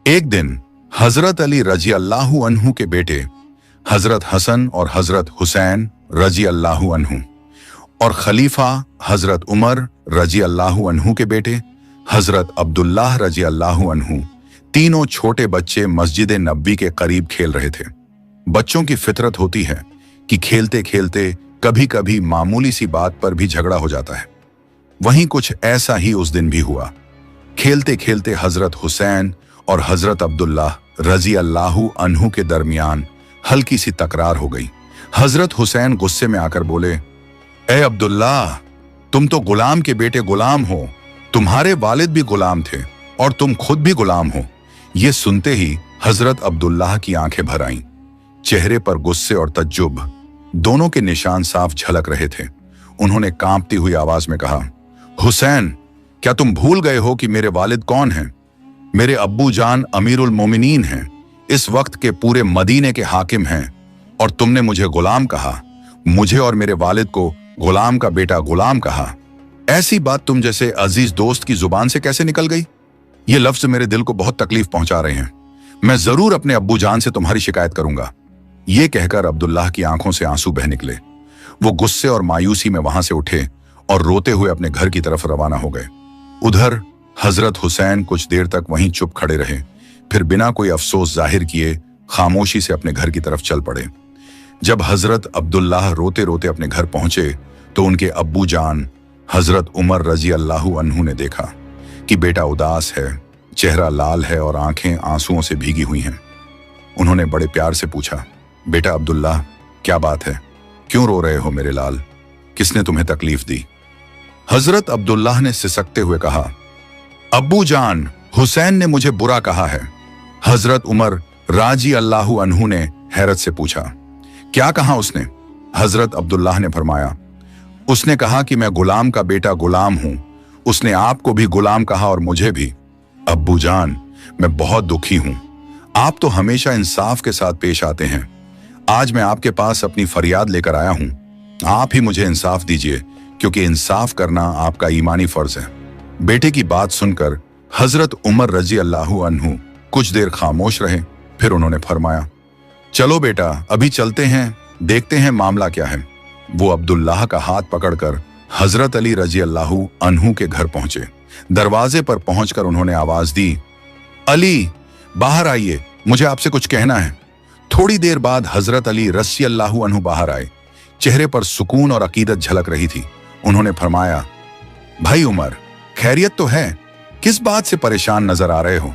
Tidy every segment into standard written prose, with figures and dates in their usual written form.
एक दिन हजरत अली रजी अल्लाहु अन्हु के बेटे हजरत हसन और हजरत हुसैन रजी अल्लाहु अन्हु और खलीफा हजरत उमर रजी अल्लाहु अन्हु के बेटे हजरत अब्दुल्लाह रजी अल्लाहु अन्हु तीनों छोटे बच्चे मस्जिद नबवी के करीब खेल रहे थे। बच्चों की फितरत होती है कि खेलते खेलते कभी कभी मामूली सी बात पर भी झगड़ा हो जाता है। वहीं कुछ ऐसा ही उस दिन भी हुआ। खेलते खेलते हजरत हुसैन और हजरत अब्दुल्लाह रजी अल्लाहु अन्हु के दरमियान हल्की सी तकरार हो गई। हजरत हुसैन गुस्से में आकर बोले, ए अब्दुल्लाह, तुम तो गुलाम के बेटे गुलाम हो, तुम्हारे वालिद भी गुलाम थे और तुम खुद भी गुलाम हो। ये सुनते ही हजरत अब्दुल्लाह की आंखें भर आईं। चेहरे पर गुस्से और तज्जुब दोनों के निशान साफ झलक रहे थे। उन्होंने कांपती हुई आवाज में कहा, हुसैन, क्या तुम भूल गए हो कि मेरे वालिद कौन हैं? मेरे अब्बू जान अमीरुल मोमिनीन हैं, इस वक्त के पूरे मदीने के हाकिम हैं, और तुमने मुझे गुलाम कहा। मुझे और मेरे वालिद को गुलाम का बेटा गुलाम कहा। ऐसी बात तुम जैसे अजीज दोस्त की जुबान से कैसे निकल गई? ये लफ्ज मेरे दिल को बहुत तकलीफ पहुंचा रहे हैं। मैं जरूर अपने अब्बू जान से तुम्हारी शिकायत करूंगा। ये कहकर अब्दुल्लाह की आंखों से आंसू बह निकले। वो गुस्से और मायूसी में वहां से उठे और रोते हुए अपने घर की तरफ रवाना हो गए। उधर हजरत हुसैन कुछ देर तक वहीं चुप खड़े रहे, फिर बिना कोई अफसोस जाहिर किए खामोशी से अपने घर की तरफ चल पड़े। जब हजरत अब्दुल्लाह रोते रोते अपने घर पहुंचे तो उनके अब्बू जान हजरत उमर रजी अल्लाहु अन्हु ने देखा कि बेटा उदास है, चेहरा लाल है और आंखें आंसुओं से भीगी हुई हैं। उन्होंने बड़े प्यार से पूछा, बेटा अब्दुल्लाह, क्या बात है? क्यों रो रहे हो मेरे लाल? किसने तुम्हें तकलीफ दी? हजरत अब्दुल्लाह ने सिसकते हुए कहा, अब्बू जान, हुसैन ने मुझे बुरा कहा है। हजरत उमर राजी अल्लाहु अन्हु ने हैरत से पूछा, क्या कहा उसने? हजरत अब्दुल्लाह ने फरमाया, उसने कहा कि मैं गुलाम का बेटा गुलाम हूं। उसने आपको भी गुलाम कहा और मुझे भी। अब्बू जान, मैं बहुत दुखी हूं। आप तो हमेशा इंसाफ के साथ पेश आते हैं। आज मैं आपके पास अपनी फरियाद लेकर आया हूं। आप ही मुझे इंसाफ दीजिए, क्योंकि इंसाफ करना आपका ईमानी फर्ज है। बेटे की बात सुनकर हजरत उमर रजी अल्लाहु अन्हु कुछ देर खामोश रहे, फिर उन्होंने फरमाया, चलो बेटा, अभी चलते हैं, देखते हैं मामला क्या है। वो अब्दुल्लाह का हाथ पकड़कर हजरत अली रजी अल्लाहु अन्हु के घर पहुंचे। दरवाजे पर पहुंचकर उन्होंने आवाज दी, अली, बाहर आइए, मुझे आपसे कुछ कहना है। थोड़ी देर बाद हजरत अली रजी अल्लाहु अन्हु बाहर आए। चेहरे पर सुकून और अकीदत झलक रही थी। उन्होंने फरमाया, भाई उमर, खैरियत तो है? किस बात से परेशान नजर आ रहे हो?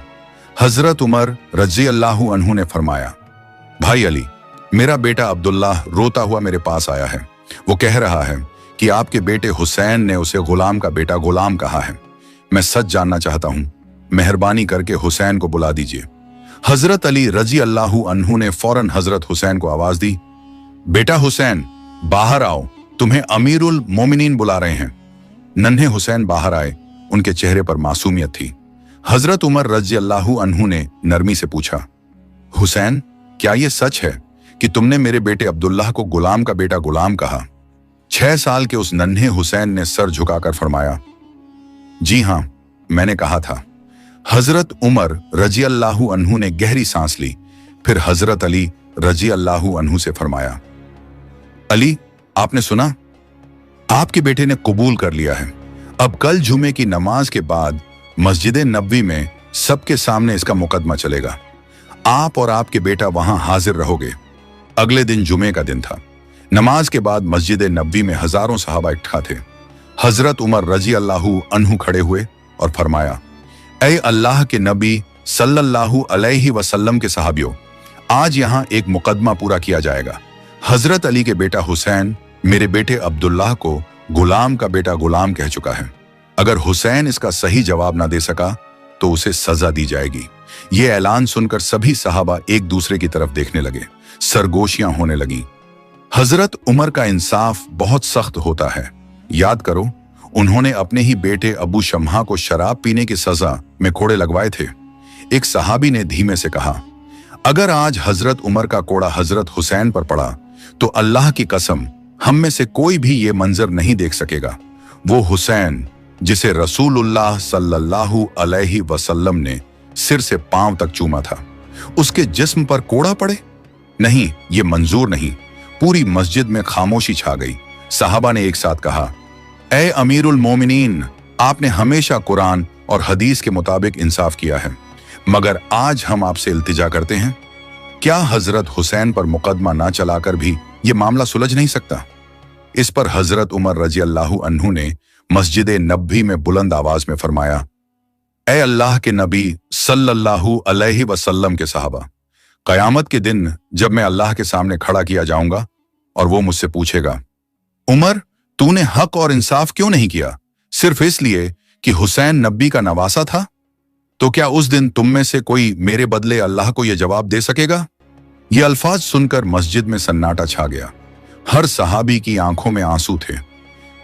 हजरत उमर रजी अल्लाहु अन्हु ने फरमाया, भाई अली, मेरा बेटा अब्दुल्लाह रोता हुआ मेरे पास आया है। वो कह रहा है कि आपके बेटे हुसैन ने उसे गुलाम का बेटा गुलाम कहा है। मैं सच जानना चाहता हूं। मेहरबानी करके हुसैन को बुला दीजिए। हजरत अली रजी अल्लाहु अन्हु ने फौरन हजरत हुसैन को आवाज दी, बेटा हुसैन, बाहर आओ, तुम्हें अमीरुल मोमिनीन बुला रहे हैं। नन्हे हुसैन बाहर आए। उनके चेहरे पर मासूमियत थी। हजरत उमर रजी अल्लाहु अन्हु ने नरमी से पूछा, हुसैन, क्या यह सच है कि तुमने मेरे बेटे अब्दुल्लाह को गुलाम का बेटा गुलाम कहा? 6 साल के उस नन्हे हुसैन ने सर झुकाकर फरमाया, जी हां, मैंने कहा था। हजरत उमर रजी अल्लाहु अन्हु ने गहरी सांस ली, फिर हजरत अली रजी अल्लाहु अन्हु से फरमाया, अली, आपने सुना? आपके बेटे ने कबूल कर लिया है। अब कल जुमे की नमाज के बाद मस्जिद नबवी में सबके सामने इसका मुकदमा चलेगा। आप और आपके बेटा वहां हाजिर रहोगे। अगले दिन जुमे का दिन था। नमाज के बाद मस्जिद नबवी में हजारों सहाबा इकट्ठा थे। हजरत उमर रजी अल्लाहु अन्हु खड़े हुए और फरमाया, ऐ अल्लाह के नबी सल्लल्लाहु अलैहि वसल्लम के सहाबियों, आज यहाँ एक मुकदमा पूरा किया जाएगा। हजरत अली के बेटा हुसैन मेरे बेटे अब्दुल्लाह को गुलाम का बेटा गुलाम कह चुका है। अगर हुसैन इसका सही जवाब ना दे सका तो उसे सजा दी जाएगी। ये ऐलान सुनकर सभी सहाबा एक दूसरे की तरफ देखने लगे। सरगोशियां होने लगी। हजरत उमर का इंसाफ बहुत सख्त होता है। याद करो, उन्होंने अपने ही बेटे अबू शम्हा को शराब पीने की सजा में कोड़े लगवाए थे। एक सहाबी ने धीमे से कहा, अगर आज हजरत उमर का कोड़ा हजरत हुसैन पर पड़ा तो अल्लाह की कसम, हम में से कोई भी ये मंजर नहीं देख सकेगा। वो हुसैन जिसे रसूलुल्लाह सल्लल्लाहु अलैहि वसल्लम ने सिर से पांव तक चूमा था। उसके जिस्म पर कोड़ा पड़े? नहीं, ये मंजूर नहीं। पूरी मस्जिद में खामोशी छा गई। सहाबा ने एक साथ कहा, ए अमीरुल मोमिनीन, आपने हमेशा कुरान और हदीस के मुताबिक इंसाफ किया है, मगर आज हम आपसे इल्तिजा करते हैं, क्या हजरत हुसैन पर मुकदमा ना चलाकर भी ये मामला सुलझ नहीं सकता? इस पर हजरत उमर रजी अल्लाहु अन्हु ने मस्जिद नबी में बुलंद आवाज में फरमाया, ए अल्लाह के नबी सल्लल्लाहु अलैहि वसल्लम के सहाबा, कयामत के दिन जब मैं अल्लाह के सामने खड़ा किया जाऊंगा और वो मुझसे पूछेगा, उमर, तूने हक और इंसाफ क्यों नहीं किया? सिर्फ इसलिए कि हुसैन नबी का नवासा था? तो क्या उस दिन तुम में से कोई मेरे बदले अल्लाह को यह जवाब दे सकेगा? ये अल्फाज सुनकर मस्जिद में सन्नाटा छा गया। हर सहाबी की आंखों में आंसू थे।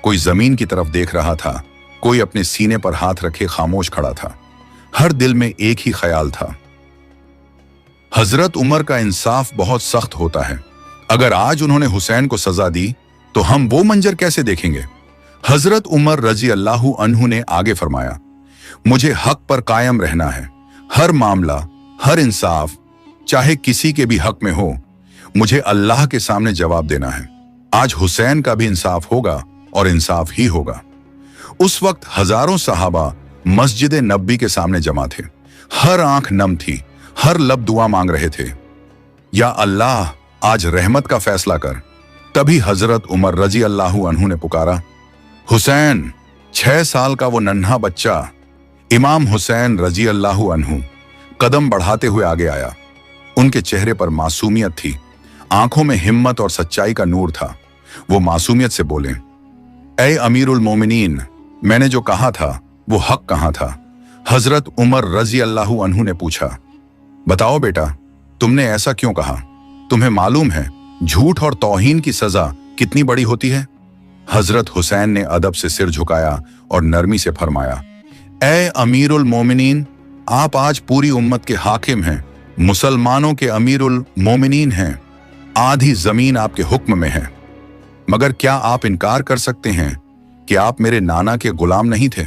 कोई जमीन की तरफ देख रहा था, कोई अपने सीने पर हाथ रखे खामोश खड़ा था। हर दिल में एक ही ख्याल था, हजरत उमर का इंसाफ बहुत सख्त होता है। अगर आज उन्होंने हुसैन को सजा दी तो हम वो मंजर कैसे देखेंगे? हजरत उमर रजी अल्लाहु अन्हु ने आगे फरमाया, मुझे हक पर कायम रहना है। हर मामला, हर इंसाफ, चाहे किसी के भी हक में हो, मुझे अल्लाह के सामने जवाब देना है। आज हुसैन का भी इंसाफ होगा और इंसाफ ही होगा। उस वक्त हजारों सहाबा मस्जिद नबी के सामने जमा थे। हर आंख नम थी, हर लब दुआ मांग रहे थे, या अल्लाह आज रहमत का फैसला कर। तभी हजरत उमर रजी अल्लाहु अन्हु ने पुकारा, हुसैन! 6 साल का वो नन्हा बच्चा इमाम हुसैन रजी अल्लाहु अन्हु कदम बढ़ाते हुए आगे आया। उनके चेहरे पर मासूमियत थी, आंखों में हिम्मत और सच्चाई का नूर था। वो मासूमियत से बोले, ए अमीरुल मोमिनीन, मैंने जो कहा था वो हक कहाँ था? हजरत उमर रजी अल्लाहु अन्हु ने पूछा, बताओ बेटा, तुमने ऐसा क्यों कहा? तुम्हें मालूम है झूठ और तौहीन की सजा कितनी बड़ी होती है? हजरत हुसैन ने अदब से सिर झुकाया और नरमी से फरमाया, ए अमीरुल मोमिनीन, आप आज पूरी उम्मत के हाकिम हैं, मुसलमानों के अमीरुल मोमिनीन हैं। आधी जमीन आपके हुक्म में है, मगर क्या आप इनकार कर सकते हैं कि आप मेरे नाना के गुलाम नहीं थे?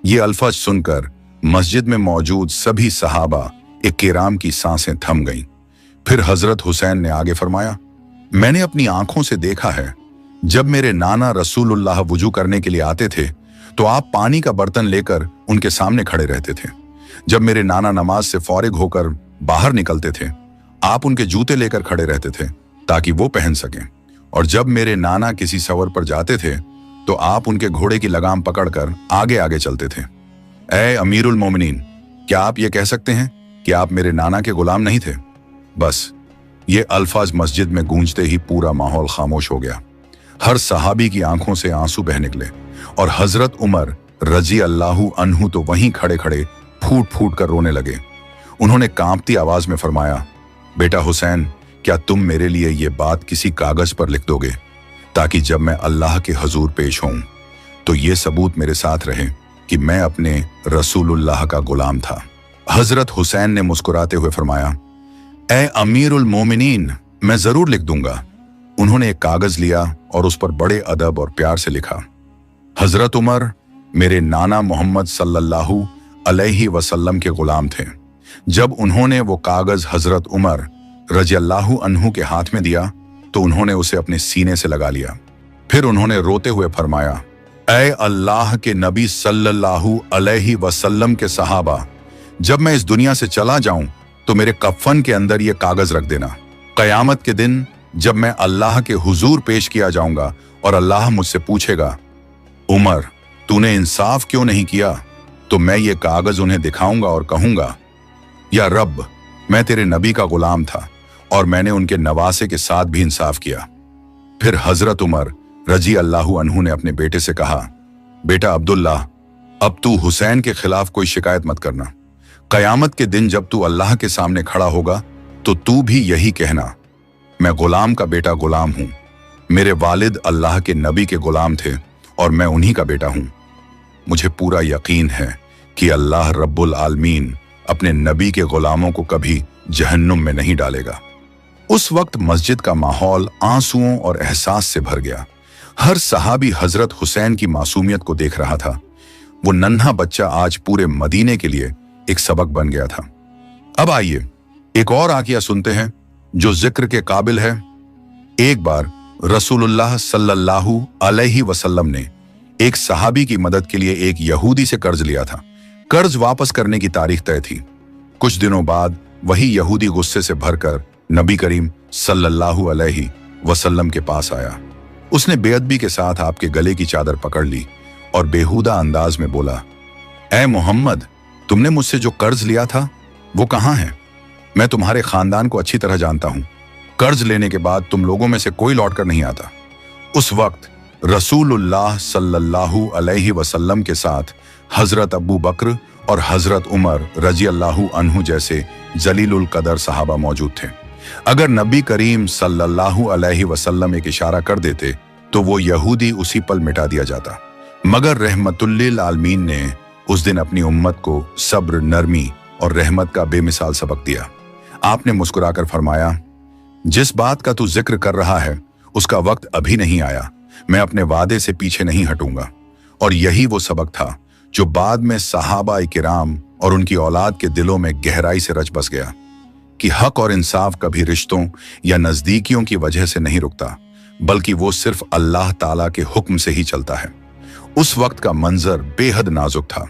ये अल्फाज सुनकर मस्जिद में मौजूद सभी सहाबा इक्राम की सांसें थम गईं। फिर हजरत हुसैन ने आगे फरमाया, मैंने अपनी आंखों से देखा है, जब मेरे नाना रसूलुल्लाह वुजू करने के लिए आते थे तो आप पानी का बर्तन लेकर उनके सामने खड़े रहते थे। जब मेरे नाना नमाज से फौरिग होकर बाहर निकलते थे, आप उनके जूते लेकर खड़े रहते थे ताकि वो पहन सकें। और जब मेरे नाना किसी सफर पर जाते थे तो आप उनके घोड़े की लगाम पकड़कर आगे आगे चलते थे। ए अमीरुल मोमिनीन, क्या आप ये कह सकते हैं कि आप मेरे नाना के गुलाम नहीं थे? बस ये अल्फाज मस्जिद में गूंजते ही पूरा माहौल खामोश हो गया। हर सहाबी की आंखों से आंसू बह निकले और हजरत उमर रजी अल्लाहु अन्हु तो वहीं खड़े खड़े फूट फूट कर रोने लगे। उन्होंने कांपती आवाज में फरमाया, बेटा हुसैन, क्या तुम मेरे लिए ये बात किसी कागज पर लिख दोगे ताकि जब मैं अल्लाह के हजूर पेश होऊं तो ये सबूत मेरे साथ रहे कि मैं अपने रसूलुल्लाह का गुलाम था? हजरत हुसैन ने मुस्कुराते हुए फरमाया, ए अमीरुल मोमिनीन, मैं जरूर लिख दूंगा। उन्होंने एक कागज लिया और उस पर बड़े अदब और प्यार से लिखा, हजरत उमर मेरे नाना मोहम्मद सल्लल्लाहु अलैहि वसल्लम के गुलाम थे। जब उन्होंने वो कागज हजरत उमर रजी अल्लाहु अन्हु के हाथ में दिया तो उन्होंने उसे अपने सीने से लगा लिया। फिर उन्होंने रोते हुए फरमाया, ऐ अल्लाह के नबी सल्लल्लाहु अलैहि वसल्लम के सहाबा, जब मैं इस दुनिया से चला जाऊं तो मेरे कफन के अंदर ये कागज रख देना। कयामत के दिन जब मैं अल्लाह के हुजूर पेश किया जाऊंगा और अल्लाह मुझसे पूछेगा, उमर तूने इंसाफ क्यों नहीं किया, तो मैं ये कागज उन्हें दिखाऊंगा और कहूंगा, या रब, मैं तेरे नबी का गुलाम था और मैंने उनके नवासे के साथ भी इंसाफ किया। फिर हजरत उमर रजी अल्लाहु अन्हु ने अपने बेटे से कहा, बेटा अब्दुल्ला, अब तू हुसैन के खिलाफ कोई शिकायत मत करना। कयामत के दिन जब तू अल्लाह के सामने खड़ा होगा तो तू भी यही कहना, मैं गुलाम का बेटा गुलाम हूं। मेरे वालिद अल्लाह के नबी के गुलाम थे और मैं उन्हीं का बेटा हूं। मुझे पूरा यकीन है कि अल्लाह रब्बुल आलमीन अपने नबी के गुलामों को कभी जहन्नुम में नहीं डालेगा। उस वक्त मस्जिद का माहौल आंसुओं और एहसास से भर गया। हर सहाबी हजरत हुसैन की मासूमियत को देख रहा था। वो नन्हा बच्चा आज पूरे मदीने के लिए एक सबक बन गया था। अब आइए एक और वाकया सुनते हैं जो जिक्र के काबिल है। एक बार रसूलुल्लाह सल्लल्लाहु अलैहि वसल्लम ने एक सहाबी की मदद के लिए एक यहूदी से कर्ज लिया था। कर्ज वापस करने की तारीख तय थी। कुछ दिनों बाद वही यहूदी गुस्से से भरकर नबी करीम सल्लल्लाहु अलैहि वसल्लम के पास आया। उसने बेअदबी के साथ आपके गले की चादर पकड़ ली और बेहुदा अंदाज में बोला, ऐ मोहम्मद, तुमने मुझसे जो कर्ज लिया था वो कहाँ है? मैं तुम्हारे खानदान को अच्छी तरह जानता हूं। कर्ज लेने के बाद तुम लोगों में से कोई लौटकर नहीं आता। उस वक्त रसूलुल्लाह सल्लल्लाहु अलैहि वसल्लम के साथ हजरत अबू बकर और हजरत उमर रजी अल्लाहु अन्हु जैसे जलीलुल कदर सहाबा मौजूद थे। अगर नबी करीम सल्लल्लाहु अलैहि वसल्लम एक इशारा कर देते तो वो यहूदी उसी पल मिटा दिया जाता। मगर रहमतुल्लिल आलमीन ने उस दिन अपनी उम्मत को सब्र, नरमी और रहमत का बेमिसाल सबक दिया। आपने मुस्कुराकर फरमाया, जिस बात का तू जिक्र कर रहा है उसका वक्त अभी नहीं आया। मैं अपने वादे से पीछे नहीं हटूंगा। और यही वो सबक था जो बाद में सहाबा किराम और उनकी औलाद के दिलों में गहराई से रच बस गया कि हक और इंसाफ कभी रिश्तों या नजदीकियों की वजह से नहीं रुकता, बल्कि वो सिर्फ अल्लाह ताला के हुक्म से ही चलता है। उस वक्त का मंजर बेहद नाजुक था।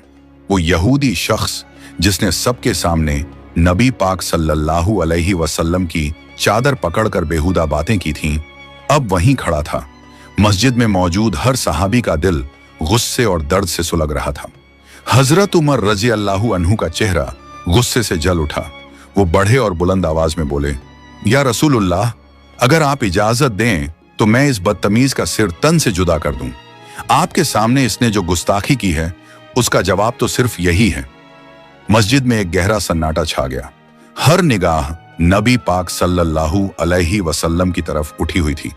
वो यहूदी शख्स जिसने सबके सामने नबी पाक सल्लल्लाहु अलैहि वसल्लम की चादर पकड़कर बेहुदा बातें की थीं, अब वहीं खड़ा था। मस्जिद में मौजूद हर सहाबी का दिल गुस्से और दर्द से सुलग रहा था। हजरत उमर रजी अल्लाहु अन्हु का चेहरा गुस्से से जल उठा। वो बढ़े और बुलंद आवाज में बोले, या रसूलुल्लाह, अगर आप इजाजत दें तो मैं इस बदतमीज का सिर तन से जुदा कर दूं। आपके सामने इसने जो गुस्ताखी की है उसका जवाब तो सिर्फ यही है। मस्जिद में एक गहरा सन्नाटा छा गया। हर निगाह नबी पाक सल्लल्लाहु अलैहि वसल्लम की तरफ उठी हुई थी।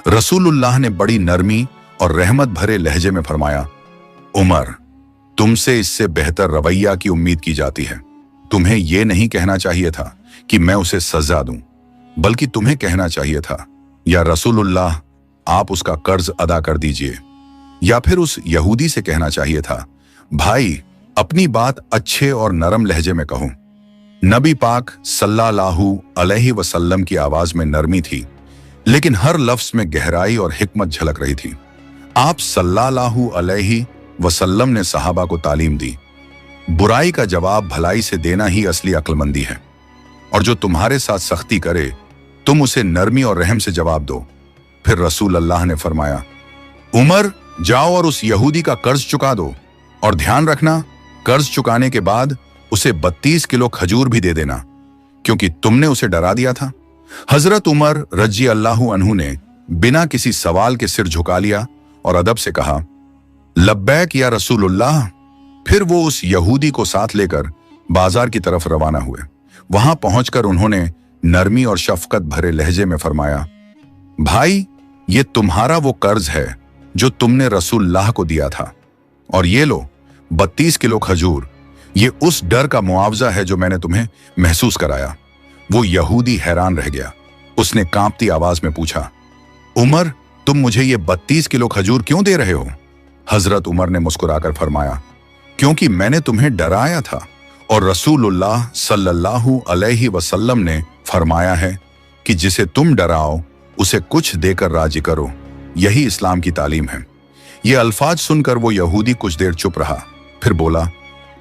रसूलुल्लाह ने बड़ी नरमी और रहमत भरे लहजे में फरमाया, उमर, तुमसे इससे बेहतर रवैया की उम्मीद की जाती है। तुम्हें यह नहीं कहना चाहिए था कि मैं उसे सजा दूं, बल्कि तुम्हें कहना चाहिए था, या रसूलुल्लाह, आप उसका कर्ज अदा कर दीजिए। या फिर उस यहूदी से कहना चाहिए था, भाई, अपनी बात अच्छे और नरम लहजे में कहो। नबी पाक सल्लल्लाहु अलैहि वसल्लम की आवाज में नरमी थी, लेकिन हर लफ्ज में गहराई और हिकमत झलक रही थी। आप सल्लल्लाहु अलैहि वसल्लम ने सहाबा को तालीम दी, बुराई का जवाब भलाई से देना ही असली अक्लमंदी है, और जो तुम्हारे साथ सख्ती करे तुम उसे नरमी और रहम से जवाब दो। फिर रसूल अल्लाह ने फरमाया, उमर, जाओ और उस यहूदी का कर्ज चुका दो, और ध्यान रखना, कर्ज चुकाने के बाद उसे 32 किलो खजूर भी दे देना, क्योंकि तुमने उसे डरा दिया था। हजरत उमर रजी अल्लाहु अन्हु ने बिना किसी सवाल के सिर झुका लिया और अदब से कहा, लब्बैक या रसूलुल्लाह। फिर वो उस यहूदी को साथ लेकर बाजार की तरफ रवाना हुए। वहां पहुंचकर उन्होंने नरमी और शफकत भरे लहजे में फरमाया, भाई, ये तुम्हारा वो कर्ज है जो तुमने रसूलुल्लाह को दिया था, और ये लो 32 किलो खजूर। ये उस डर का मुआवजा है जो मैंने तुम्हें महसूस कराया। वो यहूदी हैरान रह गया। उसने कांपती आवाज में पूछा, उमर, तुम मुझे ये 32 किलो खजूर क्यों दे रहे हो? हजरत उमर ने मुस्कुराकर फरमाया, क्योंकि मैंने तुम्हें डराया था, और रसूलुल्लाह सल्लल्लाहु अलैहि वसल्लम ने फरमाया है कि जिसे तुम डराओ उसे कुछ देकर राजी करो। यही इस्लाम की तालीम है। ये अल्फाज सुनकर वो यहूदी कुछ देर चुप रहा, फिर बोला,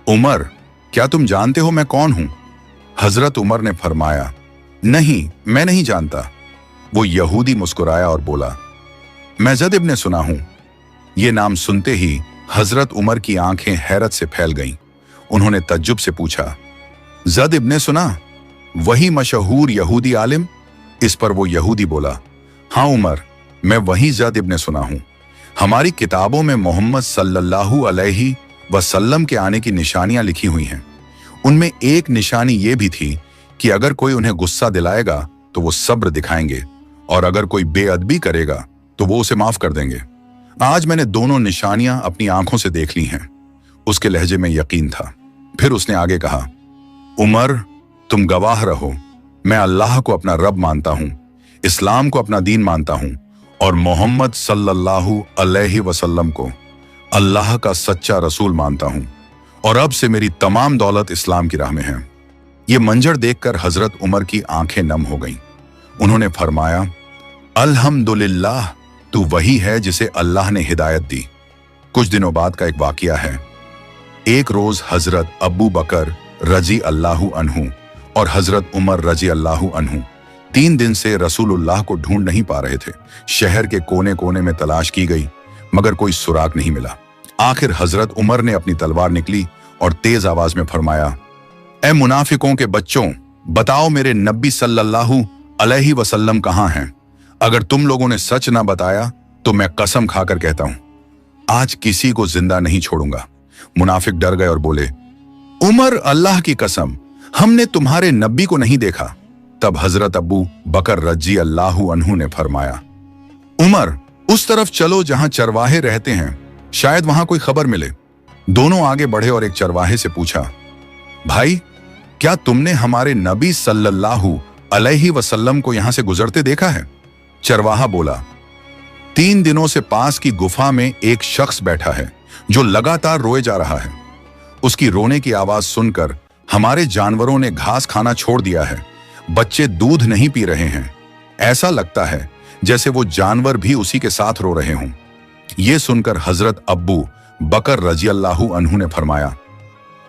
उमर, क्या तुम जानते हो मैं कौन हूं? हजरत उमर ने फरमाया, नहीं, मैं नहीं जानता। वो यहूदी मुस्कुराया और बोला, मैं जद इब्ने सुना हूं। ये नाम सुनते ही हजरत उमर की आंखें हैरत से फैल गईं। उन्होंने तज्जुब से पूछा, जद इब्ने सुना? वही मशहूर यहूदी आलिम? इस पर वो यहूदी बोला, हाँ उमर, मैं वही जद इब्ने सुना हूं। हमारी किताबों में मोहम्मद सल्लल्लाहु अलैहि वसल्लम के आने की निशानियां लिखी हुई हैं। उनमें एक निशानी ये भी थी कि अगर कोई उन्हें गुस्सा दिलाएगा तो वो सब्र दिखाएंगे, और अगर कोई बेअदबी करेगा तो वो उसे माफ कर देंगे। आज मैंने दोनों निशानियां अपनी आंखों से देख ली हैं। उसके लहजे में यकीन था। फिर उसने आगे कहा, उमर, तुम गवाह रहो, मैं अल्लाह को अपना रब मानता हूं, इस्लाम को अपना दीन मानता हूं, और मोहम्मद सल्लल्लाहु अलैहि वसल्लम को अल्लाह का सच्चा रसूल मानता हूं। और अब से मेरी तमाम दौलत इस्लाम की राह में है। ये मंजर देखकर हजरत उमर की आंखें नम हो गईं। उन्होंने फरमाया, अल्हम्दुलिल्लाह, तू वही है जिसे अल्लाह ने हिदायत दी। कुछ दिनों बाद का एक वाकया है। एक रोज हजरत अबू बकर रजी अल्लाहु अन्हु और हजरत उमर रजी अल्लाहु अन्हु 3 दिन से रसूलुल्लाह को ढूंढ नहीं पा रहे थे। शहर के कोने कोने में तलाश की गई, मगर कोई सुराग नहीं मिला। आखिर हजरत उमर ने अपनी तलवार निकली और तेज आवाज में फरमाया, ए मुनाफिकों के बच्चों, बताओ मेरे नबी सल्लल्लाहु अलैहि वसल्लम कहाँ हैं? अगर तुम लोगों ने सच ना बताया तो मैं कसम खाकर कहता हूं, आज किसी को जिंदा नहीं छोड़ूंगा। मुनाफिक डर गए और बोले, उमर, अल्लाह की कसम, हमने तुम्हारे नबी को नहीं देखा। तब हजरत अबू बकर रजी अल्लाहु अन्हु ने फरमाया, उमर, उस तरफ चलो जहां चरवाहे रहते हैं, शायद वहां कोई खबर मिले। दोनों आगे बढ़े और एक चरवाहे से पूछा, भाई, क्या तुमने हमारे नबी सल्लल्लाहु अलैहि वसल्लम को यहां से गुजरते देखा है? चरवाहा बोला, 3 दिनों से पास की गुफा में एक शख्स बैठा है जो लगातार रोए जा रहा है। उसकी रोने की आवाज सुनकर हमारे जानवरों ने घास खाना छोड़ दिया है। बच्चे दूध नहीं पी रहे हैं। ऐसा लगता है जैसे वो जानवर भी उसी के साथ रो रहे हों। ये सुनकर हजरत अब्बू बकर रजी अल्लाहु अन्हु ने फरमाया,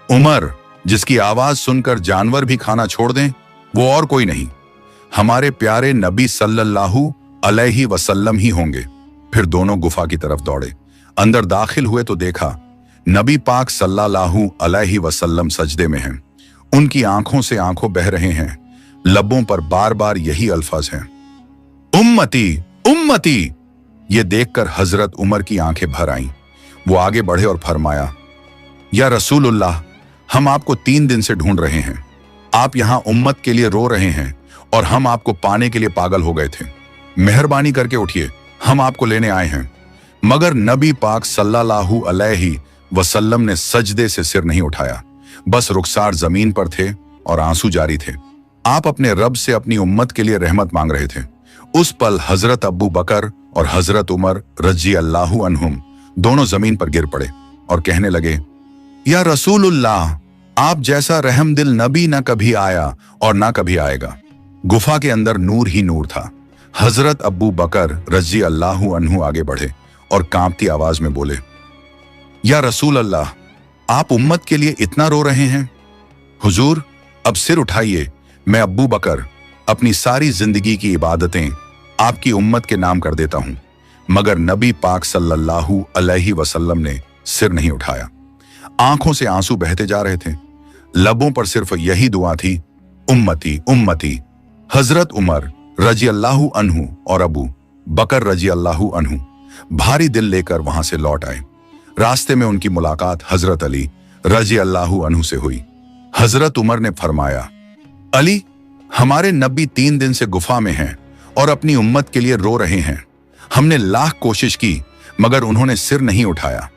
उमर, जिसकी आवाज सुनकर जानवर भी खाना छोड़ दें, वो और कोई नहीं, हमारे प्यारे नबी सल्लल्लाहु अलैहि वसल्लम ही होंगे। फिर दोनों गुफा की तरफ दौड़े। अंदर दाखिल हुए तो देखा नबी पाक सल्लल्लाहु अलैहि वसल्लम सजदे में हैं। उनकी आंखों से आंखों बह रहे हैं। लबों पर बार बार यही अल्फाज हैं, उम्मती उम्मती। ये देखकर हजरत उमर की आंखें भर आईं। वो आगे बढ़े और फरमाया, या रसूलुल्लाह, हम आपको 3 दिन से ढूंढ रहे हैं। आप यहां उम्मत के लिए रो रहे हैं और हम आपको पाने के लिए पागल हो गए थे। मेहरबानी करके उठिए, हम आपको लेने आए हैं। मगर नबी पाक सल्लल्लाहु अलैहि वसल्लम ने सजदे से सिर नहीं उठाया, बस रुखसार जमीन पर थे और आंसू जारी थे। आप अपने रब से अपनी उम्मत के लिए रहमत मांग रहे थे। उस पल हजरत अबू बकर और हजरत उमर रजी अल्लाहु अन्हुम दोनों जमीन पर गिर पड़े और कहने लगे, या रसूलुल्लाह, आप जैसा रहमदिल नबी ना कभी आया और ना कभी आएगा। गुफा के अंदर नूर ही नूर था। हजरत अबू बकर रजी अल्लाहु अन्हु आगे बढ़े और कांपती आवाज में बोले, या रसूल अल्लाह, आप उम्मत के लिए इतना रो रहे हैं? हुजूर, अब सिर उठाइए। मैं अब्बू बकर अपनी सारी जिंदगी की इबादतें आपकी उम्मत के नाम कर देता हूं। मगर नबी पाक सल्लल्लाहु अलैहि वसल्लम ने सिर नहीं उठाया। आंखों से आंसू बहते जा रहे थे। लबों पर सिर्फ यही दुआ थी, उम्मती उम्मती। हजरत उमर रजी अल्लाहु अन्हु और अबू बकर रजी अल्लाहु अन्हु भारी दिल लेकर वहां से लौट आए। रास्ते में उनकी मुलाकात हजरत अली रजी अल्लाहु अन्हु से हुई। हजरत उमर ने फरमाया, अली, हमारे नबी 3 दिन से गुफा में हैं और अपनी उम्मत के लिए रो रहे हैं। हमने लाख कोशिश की मगर उन्होंने सिर नहीं उठाया।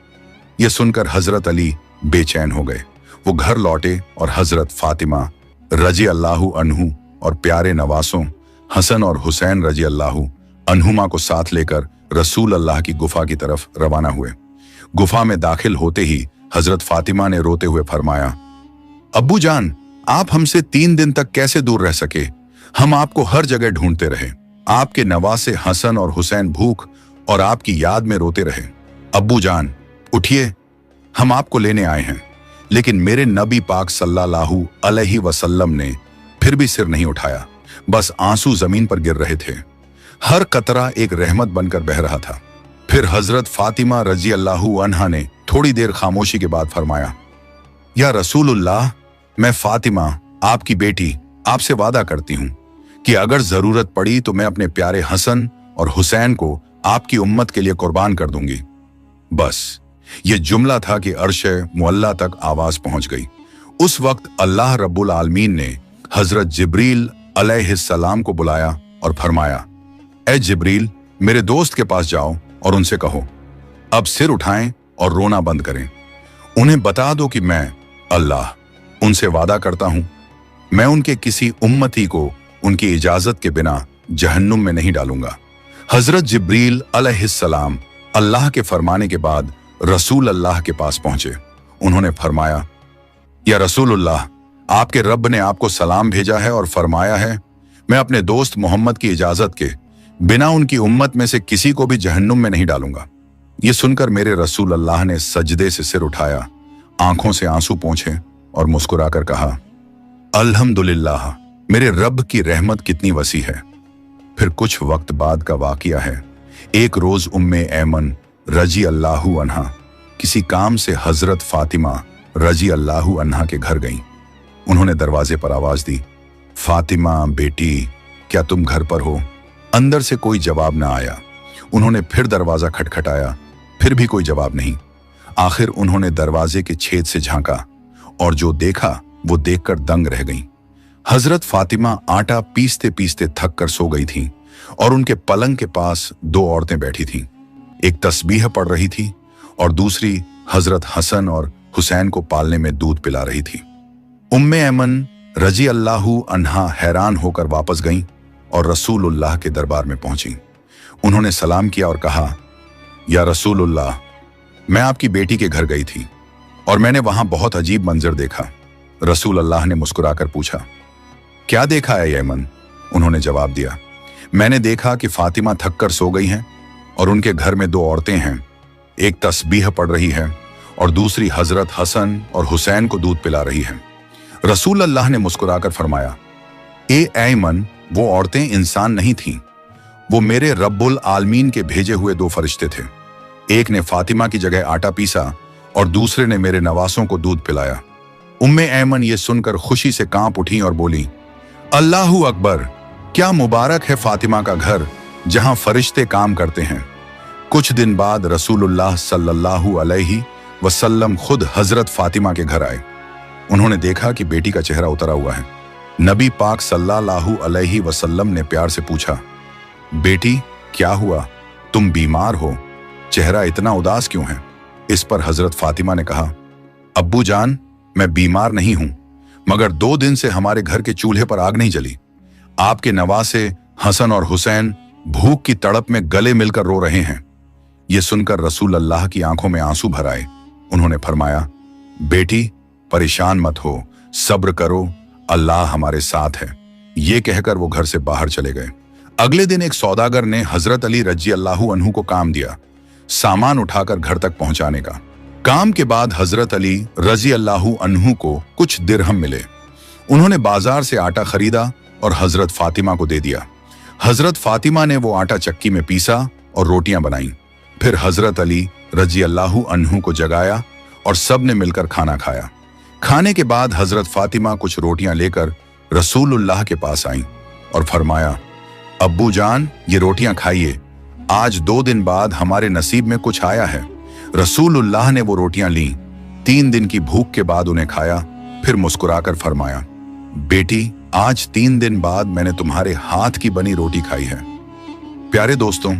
यह सुनकर हजरत अली बेचैन हो गए। वो घर लौटे और हजरत फातिमा रजी अल्लाहु अन्हु और प्यारे नवासों हसन और हुसैन रजी अल्लाहु अन्हुमा को साथ लेकर रसूल अल्लाह की गुफा की तरफ रवाना हुए। गुफा में दाखिल होते ही हजरत फातिमा ने रोते हुए फरमाया, अब्बू जान, आप हमसे 3 दिन तक कैसे दूर रह सके? हम आपको हर जगह ढूंढते रहे। आपके नवासे हसन और हुसैन भूख और आपकी याद में रोते रहे। अब्बू जान, उठिए, हम आपको लेने आए हैं। लेकिन मेरे नबी पाक सल्लल्लाहु अलैहि वसल्लम ने फिर भी सिर नहीं उठाया, बस आंसू जमीन पर गिर रहे थे। हर कतरा एक रहमत बनकर बह रहा था। फिर हजरत फातिमा रजी अल्लाहु अन्हा ने थोड़ी देर खामोशी के बाद फरमाया, या रसूलुल्लाह, मैं फातिमा आपकी बेटी आपसे वादा करती हूं कि अगर जरूरत पड़ी तो मैं अपने प्यारे हसन और हुसैन को आपकी उम्मत के लिए कुर्बान कर दूंगी। बस ये जुमला था कि अर्श मुअल्ला तक आवाज पहुंच गई। उस वक्त अल्लाह रब्बुल आलमीन ने हजरत जिब्रील अलैहिस्सलाम को बुलाया और फरमाया, ए जिब्रील, मेरे दोस्त के पास जाओ और उनसे कहो, अब सिर उठाएं और रोना बंद करें। उन्हें बता दो कि मैं अल्लाह उनसे वादा करता हूं, मैं उनके किसी उम्मती को उनकी इजाजत के बिना जहन्नुम में नहीं डालूंगा। हजरत जिब्रील अलैहिस्सलाम अल्लाह के फरमाने के बाद रसूल अल्लाह के पास पहुंचे। उन्होंने फरमाया, या रसूलुल्लाह, आपके रब ने आपको सलाम भेजा है और फरमाया है मैं अपने दोस्त मोहम्मद की इजाजत के बिना उनकी उम्मत में से किसी को भी जहन्नुम में नहीं डालूंगा। ये सुनकर मेरे रसूल अल्लाह ने सजदे से सिर उठाया, आंखों से आंसू पोंछे और मुस्कुराकर कहा, अल्हम्दुलिल्लाह, मेरे रब की रहमत कितनी वसी है। फिर कुछ वक्त बाद का वाकया है। एक रोज उम्मे ऐमन रजी अल्लाहु अन्हा किसी काम से हजरत फातिमा रजी अल्लाहु अन्हा के घर गईं। उन्होंने दरवाजे पर आवाज दी, फातिमा बेटी, क्या तुम घर पर हो? अंदर से कोई जवाब न आया। उन्होंने फिर दरवाजा खटखटाया, फिर भी कोई जवाब नहीं। आखिर उन्होंने दरवाजे के छेद से झांका और जो देखा वो देखकर दंग रह गईं। हजरत फातिमा आटा पीसते पीसते थक कर सो गई थीं और उनके पलंग के पास दो औरतें बैठी थीं। एक तस्बीह पढ़ रही थी और दूसरी हजरत हसन और हुसैन को पालने में दूध पिला रही थी। उम्मे ऐमन रजी अल्लाहु अन्हा हैरान होकर वापस गईं और रसूलुल्लाह के दरबार में पहुंची। उन्होंने सलाम किया और कहा, या रसूलुल्लाह, मैं आपकी बेटी के घर गई थी और मैंने वहां बहुत अजीब मंजर देखा। रसूल अल्लाह ने मुस्कुराकर पूछा, क्या देखा है ऐमन? उन्होंने जवाब दिया, मैंने देखा कि फातिमा थक कर सो गई हैं और उनके घर में दो औरतें हैं। एक तस्बीह पढ़ रही है और दूसरी हजरत हसन और हुसैन को दूध पिला रही है। रसूल अल्लाह ने मुस्कुराकर फरमाया, ए ऐमन, वो औरतें इंसान नहीं थीं, वो मेरे रब्बुल आलमीन के भेजे हुए दो फरिश्ते थे। एक ने फातिमा की जगह आटा पीसा और दूसरे ने मेरे नवासों को दूध पिलाया। उम्मे ऐमन ये सुनकर खुशी से कांप उठी और बोली, अल्लाहू अकबर, क्या मुबारक है फातिमा का घर जहां फरिश्ते काम करते हैं। कुछ दिन बाद रसूलुल्लाह सल्लल्लाहु अलैहि वसल्लम खुद हजरत फातिमा के घर आए। उन्होंने देखा कि बेटी का चेहरा उतरा हुआ है। नबी पाक सल्लल्लाहु अलैहि वसल्लम ने प्यार से पूछा, बेटी क्या हुआ, तुम बीमार हो, चेहरा इतना उदास क्यों है? इस पर हजरत फातिमा ने कहा, अब्बू जान, मैं बीमार नहीं हूं, मगर 2 दिन से हमारे घर के चूल्हे पर आग नहीं जली। आपके नवासे हसन और हुसैन भूख की तड़प में गले मिलकर रो रहे हैं। यह सुनकर रसूल अल्लाह की आंखों में आंसू भर आए। उन्होंने फरमाया, बेटी परेशान मत हो, सब्र करो, अल्लाह हमारे साथ है। ये कहकर वो घर से बाहर चले गए। अगले दिन एक सौदागर ने हजरत अली रजी अल्लाहु अन्हु को काम दिया, सामान उठाकर घर तक पहुंचाने का। काम के बाद हजरत अली रजी अल्लाहु अन्हु को कुछ दिरहम मिले। उन्होंने बाजार से आटा खरीदा और हजरत फातिमा को दे दिया। हजरत फातिमा ने वो आटा चक्की में पीसा और रोटियां बनाईं। फिर हजरत अली रजी अल्लाहु अन्हु को जगाया और सब ने मिलकर खाना खाया। खाने के बाद हजरत फातिमा कुछ रोटियां लेकर रसूलुल्लाह के पास आईं और फरमाया, अब्बू जान, ये रोटियां खाइए, आज 2 दिन बाद हमारे नसीब में कुछ आया है। रसूलुल्लाह ने वो रोटियां लीं, 3 दिन की भूख के बाद उन्हें खाया, फिर मुस्कुराकर फरमाया, बेटी आज 3 दिन बाद मैंने तुम्हारे हाथ की बनी रोटी खाई है। प्यारे दोस्तों,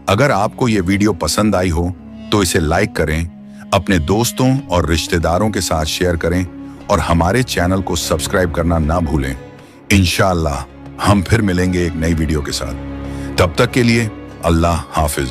अगर आपको ये वीडियो पसंद आई हो तो इसे लाइक करें, अपने दोस्तों और रिश्तेदारों के साथ शेयर करें और हमारे चैनल को सब्सक्राइब करना ना भूलें। इंशाअल्लाह हम फिर मिलेंगे एक नई वीडियो के साथ। तब तक के लिए अल्लाह हाफिज।